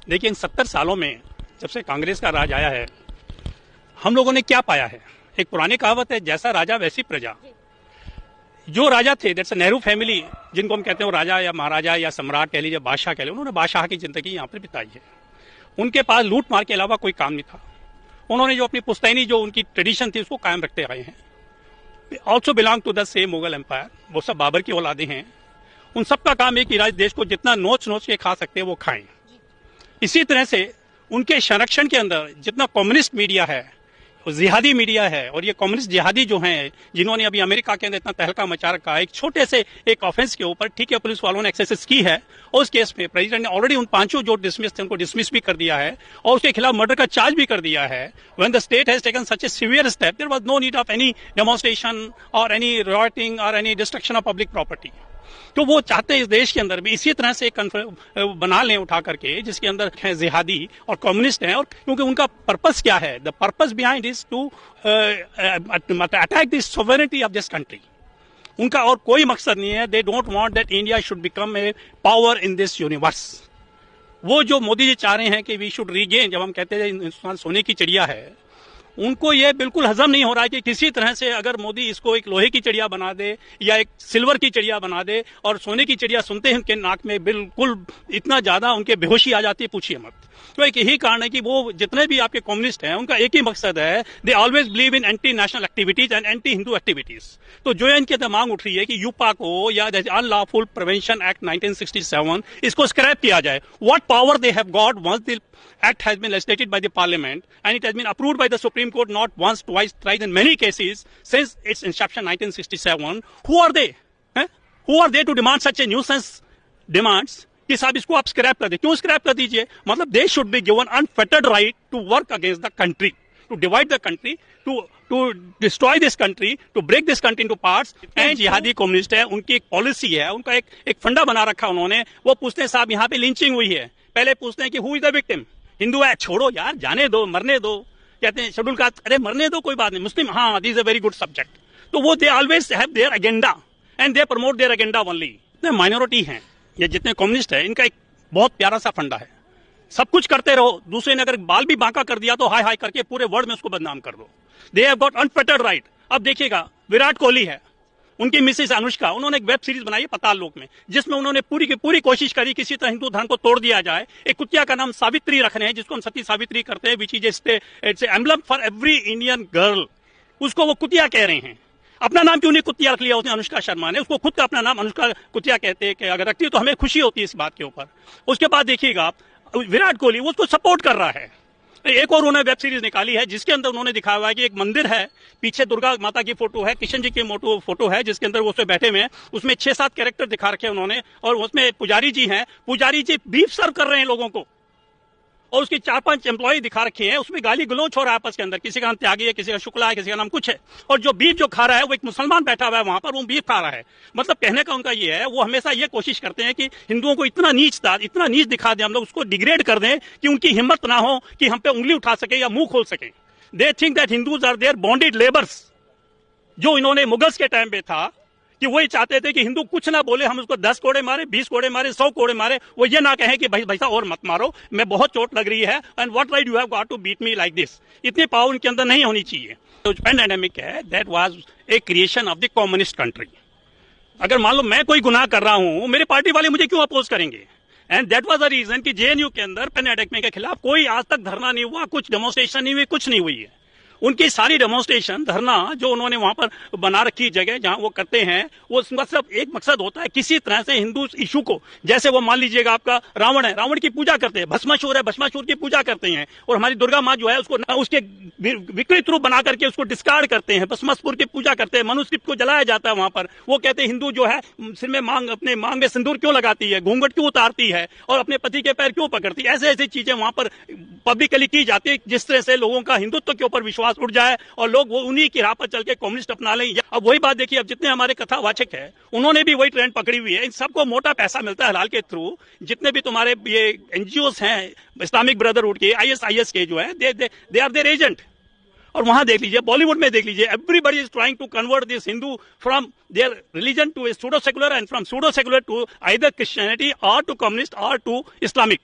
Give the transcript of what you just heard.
देखिए इन 70 सालों में जब से कांग्रेस का राज आया है, हम लोगों ने क्या पाया है? एक पुरानी कहावत है, जैसा राजा वैसी प्रजा। जो राजा थे, दैट्स नेहरू फैमिली, जिनको हम कहते हैं राजा या महाराजा या सम्राट कह लीजिए, बादशाह कह लीजिए, उन्होंने बादशाह की जिंदगी यहाँ पर बिताई है। उनके पास लूट मार के अलावा कोई काम नहीं था। उन्होंने जो अपनी पुश्तैनी जो उनकी ट्रेडिशन थी उसको कायम रखते आए हैं। Also belong to the same Mughal empire, वो सब बाबर की औलादे हैं। उन सबका काम है कि राज्य देश को जितना नोच नोच के खा सकते हैं वो खाएं। इसी तरह से उनके संरक्षण के अंदर जितना कम्युनिस्ट मीडिया है, जिहादी मीडिया है, और ये कम्युनिस्ट जिहादी जो हैं जिन्होंने अभी अमेरिका के अंदर इतना तहलका मचा रखा है, एक छोटे से एक ऑफेंस के ऊपर, ठीक है पुलिस वालों ने एक्सेस की है और उस केस में प्रेसिडेंट ने ऑलरेडी उन 5 जो डिसमिस थे उनको डिसमिस भी कर दिया है और उसके खिलाफ मर्डर का चार्ज भी कर दिया है। When the state has taken such a severe step, there was no need of any demonstration और एनी राइटिंग और any destruction of public property. तो वो चाहते हैं इस देश के अंदर भी इसी तरह से एक बना लें उठा करके, जिसके अंदर है जिहादी और कम्युनिस्ट हैं, और क्योंकि उनका पर्पस क्या है, the purpose behind is to attack the sovereignty of this country. उनका और कोई मकसद नहीं है। They don't want that India should become a power in this universe. वो जो मोदी जी चाह रहे हैं कि वी शुड रीगेन, जब हम कहते हैं हिंदुस्तान सोने की चिड़िया है, उनको ये बिल्कुल हजम नहीं हो रहा है कि किसी तरह से अगर मोदी इसको एक लोहे की चिड़िया बना दे या एक सिल्वर की चिड़िया बना दे, और सोने की चिड़िया सुनते हैं उनके नाक में बिल्कुल इतना ज्यादा उनके बेहोशी आ जाती है, पूछिए मत। तो एक यही कारण है कि वो जितने भी आपके कम्युनिस्ट हैं उनका एक ही मकसद है, they always believe in anti national activities and anti Hindu activities. तो जो इनके मांग उठ रही है कि यूपा को या अनलॉफुल प्रिवेंशन एक्ट 1967 इसको स्क्रैप किया जाए। What power they have got once the act has been legislated by the parliament and it has been approved by the Supreme Court not once, twice, thrice, in many cases since its inception 1967. Who are they? Who are they to demand such a nuisance demands कि साहब इसको आप scrap कर दे? क्यों scrap कर दीजिए? मतलब they should be given unfettered right to work against the country, to divide the country, to destroy this country, to break this country into parts. and जिहादी कम्युनिस्ट है, उनकी एक पॉलिसी है, उनका एक फंडा बना रखा उन्होंने। वो पूछते हैं साहब यहाँ पे लिंचिंग हुई है, पहले पूछते हैं कि who is the victim? Hindu है, छोड़ो यार, जाने दो, मरने दो। कहते हैं शेड्यूल कास्ट, अरे मरने दो, कोई बात नहीं। मुस्लिम, हाँ, this is a very good subject. तो वो they always have their agenda and they promote their agenda only. Minority हैं ये जितने कम्युनिस्ट है, इनका एक बहुत प्यारा सा फंडा है, सब कुछ करते रहो, दूसरे ने अगर बाल भी बांका कर दिया तो हाय हाय करके पूरे वर्ल्ड में उसको बदनाम कर दो। दे हैव गॉट अनफेटर्ड राइट। अब देखिएगा, विराट कोहली है, उनकी मिसेस अनुष्का, उन्होंने एक वेब सीरीज बनाई है पाताल लोक में, जिसमें उन्होंने पूरी की पूरी कोशिश करी किसी तरह हिंदू धर्म को तोड़ दिया जाए। एक कुतिया का नाम सावित्री रख रहे हैं, जिसको हम सती सावित्री करते हैं, which is it's emblem for every Indian girl. उसको वो कुतिया कह रहे हैं। अपना नाम क्यों नहीं कुतिया रख लिया उसने, अनुष्का शर्मा ने? उसको खुद का अपना नाम अनुष्का कुतिया कहते हैं कि अगर रखती है तो हमें खुशी होती है इस बात के ऊपर। उसके बाद देखिएगा आप, विराट कोहली वो उसको सपोर्ट कर रहा है। एक और उन्होंने वेब सीरीज निकाली है जिसके अंदर उन्होंने दिखाया हुआ है कि एक मंदिर है, पीछे दुर्गा माता की फोटो है, कृष्ण जी की फोटो है, जिसके अंदर वो उसमें बैठे हुए हैं। उसमें 6-7 कैरेक्टर दिखा रखे हैं उन्होंने, और उसमें पुजारी जी हैं, पुजारी जी बीफ सर्व कर रहे हैं लोगों को, और उसके 4-5 एम्प्लॉय दिखा रखे हैं। उसमें गाली गलौच हो रहा है आपस के अंदर, किसी का नाम त्यागी है, किसी का शुक्ला है, किसी का नाम कुछ है, और जो बीफ जो खा रहा है वो एक मुसलमान बैठा हुआ है वहां पर, वो बीफ खा रहा है। मतलब कहने का उनका ये है, वो हमेशा ये कोशिश करते हैं कि हिंदुओं को इतना नीच दिखा दें, हम लोग उसको डिग्रेड कर दें कि उनकी हिम्मत ना हो कि हम पे उंगली उठा सके या मुंह खोल सके। They think that Hindus are their bonded labours, जो इन्होंने मुगल्स के टाइम पे था कि वही चाहते थे कि हिंदू कुछ ना बोले, हम उसको 10 कोड़े मारे, 20 कोड़े मारे, 100 कोड़े मारे, वो ये ना कहें कि भाई भैसा और मत मारो, मैं बहुत चोट लग रही है, and what right you have got to beat me like this. इतनी पावर उनके अंदर नहीं होनी चाहिए। तो पैंडेमिक है, that was a creation of the communist country. अगर मान लो मैं कोई गुनाह कर रहा हूं, मेरे पार्टी वाले मुझे क्यों अपोज करेंगे? And that was the reason कि जेएनयू के अंदर पैंडेमिक के खिलाफ कोई आज तक धरना नहीं हुआ, कुछ डेमोन्स्ट्रेशन नहीं हुई, कुछ नहीं हुई है। उनकी सारी डेमोन्स्ट्रेशन, धरना जो उन्होंने वहां पर बना रखी जगह जहां वो करते हैं, वो सिर्फ एक मकसद होता है, किसी तरह से हिंदू इशू को, जैसे वो मान लीजिएगा आपका रावण है, रावण की पूजा करते हैं, भस्मासुर है, भस्मासुर की पूजा करते हैं, और हमारी दुर्गा माँ जो है उसको उसके विकृत रूप बना करके उसको डिस्कार्ड करते हैं, भस्मासुर की पूजा करते हैं, मनुस्क्रिप्ट को जलाया जाता है वहां पर। वो कहते हैं हिंदू जो है सिर में अपने मांग में सिंदूर क्यों लगाती है, घूंघट क्यों उतारती है, और अपने पति के पैर क्यों पकड़ती है। ऐसे ऐसी चीजें वहां पर पब्लिकली की जाती है, जिस तरह से लोगों का हिंदुत्व के ऊपर विश्वास उठ जाए और लोग वो उन्हीं की राह पर चल के कम्युनिस्ट अपना लें। अब वही बात देखिए, अब जितने हमारे कथावाचक है उन्होंने भी वही ट्रेंड पकड़ी हुई है। इन सबको मोटा पैसा मिलता है हलाल के थ्रू। जितने भी तुम्हारे ये एनजीओस हैं, इस्लामिक ब्रदरहुड के, आईएसआईएस के जो है, दे आर देयर एजेंट। और वहां देख लीजिए, बॉलीवुड में देख लीजिए, everybody is trying to convert this Hindu from their religion to a pseudo secular and from pseudo secular to either Christianity और टू कम्युनिस्ट और टू इस्लामिक।